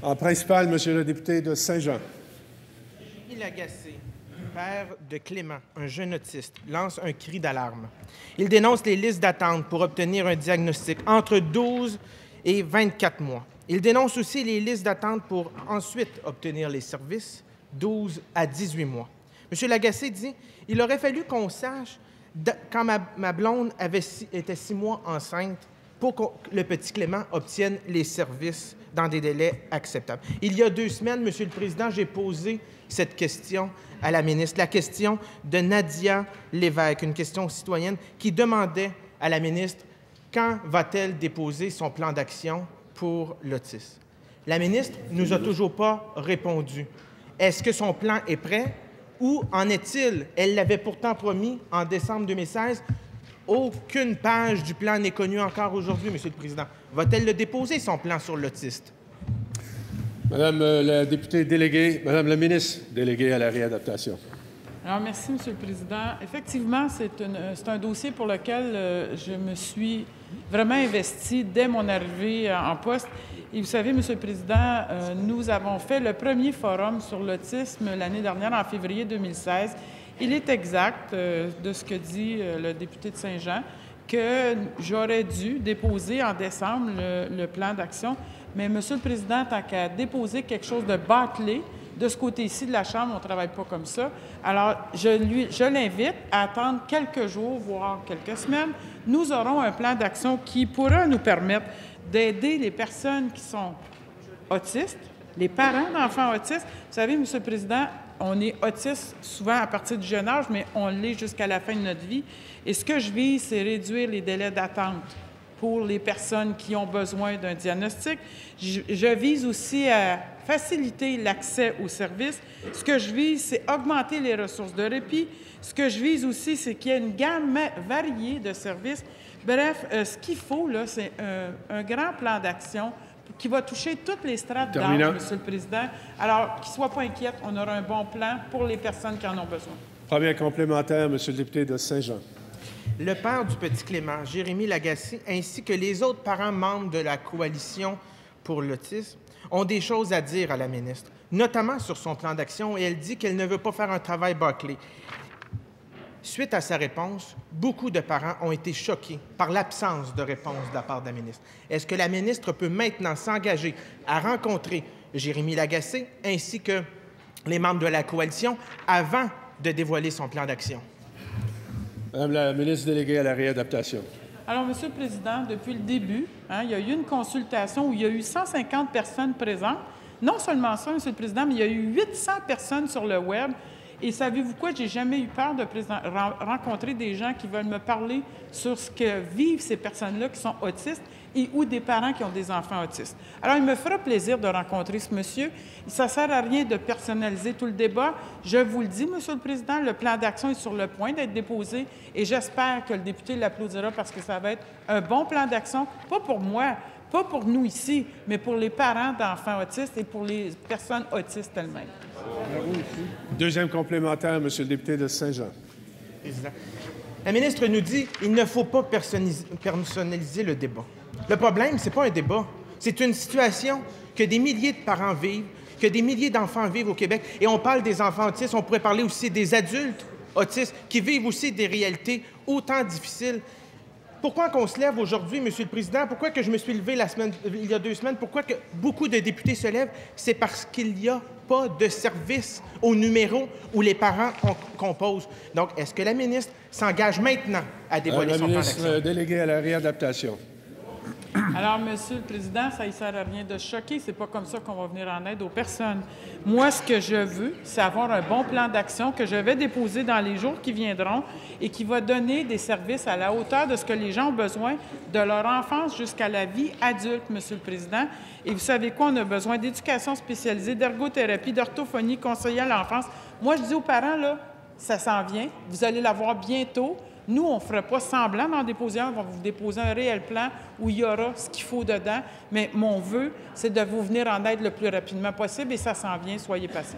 En principal, Monsieur le député de Saint-Jean. Jérémy Lagacé, père de Clément, un jeune autiste, lance un cri d'alarme. Il dénonce les listes d'attente pour obtenir un diagnostic entre 12 et 24 mois. Il dénonce aussi les listes d'attente pour ensuite obtenir les services, 12 à 18 mois. M. Lagacé dit « Il aurait fallu qu'on sache quand ma blonde était 6 mois enceinte pour que le petit Clément obtienne les services dans des délais acceptables. » Il y a 2 semaines, Monsieur le Président, j'ai posé cette question à la ministre, la question de Nadia Lévesque, une question citoyenne qui demandait à la ministre quand va-t-elle déposer son plan d'action pour l'autisme. La ministre ne nous a toujours pas répondu. Est-ce que son plan est prêt? Où en est-il? Elle l'avait pourtant promis en décembre 2016. Aucune page du plan n'est connue encore aujourd'hui, Monsieur le Président. Va-t-elle le déposer, son plan sur l'autiste? Madame la députée déléguée, Madame la ministre déléguée à la réadaptation. Alors, merci, Monsieur le Président. Effectivement, c'est un dossier pour lequel je me suis vraiment investie dès mon arrivée en poste. Et vous savez, Monsieur le Président, nous avons fait le premier forum sur l'autisme l'année dernière, en février 2016. Il est exact de ce que dit le député de Saint-Jean que j'aurais dû déposer en décembre le plan d'action. Mais, Monsieur le Président, tant qu'à déposer quelque chose de bâclé, de ce côté-ci de la Chambre, on ne travaille pas comme ça. Alors, je l'invite à attendre quelques jours, voire quelques semaines. Nous aurons un plan d'action qui pourra nous permettre d'aider les personnes qui sont autistes, les parents d'enfants autistes. Vous savez, Monsieur le Président, on est autiste souvent à partir du jeune âge, mais on l'est jusqu'à la fin de notre vie. Et ce que je vise, c'est réduire les délais d'attente pour les personnes qui ont besoin d'un diagnostic. Je vise aussi à faciliter l'accès aux services. Ce que je vise, c'est augmenter les ressources de répit. Ce que je vise aussi, c'est qu'il y ait une gamme variée de services. Bref, ce qu'il faut, là, c'est un grand plan d'action qui va toucher toutes les strates d'âge, Monsieur le Président. Alors, qu'ils ne soient pas inquiets, on aura un bon plan pour les personnes qui en ont besoin. Premier complémentaire, Monsieur le député de Saint-Jean. Le père du petit Clément, Jérémy Lagacé, ainsi que les autres parents membres de la Coalition pour l'autisme, ont des choses à dire à la ministre, notamment sur son plan d'action, et elle dit qu'elle ne veut pas faire un travail bâclé. Suite à sa réponse, beaucoup de parents ont été choqués par l'absence de réponse de la part de la ministre. Est-ce que la ministre peut maintenant s'engager à rencontrer Jérémy Lagacé ainsi que les membres de la Coalition avant de dévoiler son plan d'action? Madame la ministre déléguée à la réadaptation. Alors, Monsieur le Président, depuis le début, il y a eu une consultation où il y a eu 150 personnes présentes. Non seulement ça, Monsieur le Président, mais il y a eu 800 personnes sur le web. Et savez-vous quoi? J'ai jamais eu peur de rencontrer des gens qui veulent me parler sur ce que vivent ces personnes-là qui sont autistes ou des parents qui ont des enfants autistes. Alors, il me fera plaisir de rencontrer ce monsieur. Ça ne sert à rien de personnaliser tout le débat. Je vous le dis, Monsieur le Président, le plan d'action est sur le point d'être déposé et j'espère que le député l'applaudira parce que ça va être un bon plan d'action, pas pour moi, pas pour nous ici, mais pour les parents d'enfants autistes et pour les personnes autistes elles-mêmes. Deuxième complémentaire, Monsieur le député de Saint-Jean. La ministre nous dit qu'il ne faut pas personnaliser le débat. Le problème, ce n'est pas un débat. C'est une situation que des milliers de parents vivent, que des milliers d'enfants vivent au Québec. Et on parle des enfants autistes, on pourrait parler aussi des adultes autistes qui vivent aussi des réalités autant difficiles. Pourquoi qu'on se lève aujourd'hui, Monsieur le Président? Pourquoi que je me suis levé il y a 2 semaines? Pourquoi que beaucoup de députés se lèvent? C'est parce qu'il n'y a pas de service au numéro où les parents composent. Donc, est-ce que la ministre s'engage maintenant à dévoiler son plan d'action? La ministre déléguée à la réadaptation. Alors, Monsieur le Président, ça ne sert à rien de choquer. Ce n'est pas comme ça qu'on va venir en aide aux personnes. Moi, ce que je veux, c'est avoir un bon plan d'action que je vais déposer dans les jours qui viendront et qui va donner des services à la hauteur de ce que les gens ont besoin de leur enfance jusqu'à la vie adulte, Monsieur le Président. Et vous savez quoi? On a besoin d'éducation spécialisée, d'ergothérapie, d'orthophonie, conseiller à l'enfance. Moi, je dis aux parents, là, ça s'en vient. Vous allez l'avoir bientôt. Nous, on ne fera pas semblant d'en déposer un, on va vous déposer un réel plan où il y aura ce qu'il faut dedans. Mais mon vœu, c'est de vous venir en aide le plus rapidement possible et ça s'en vient, soyez patients.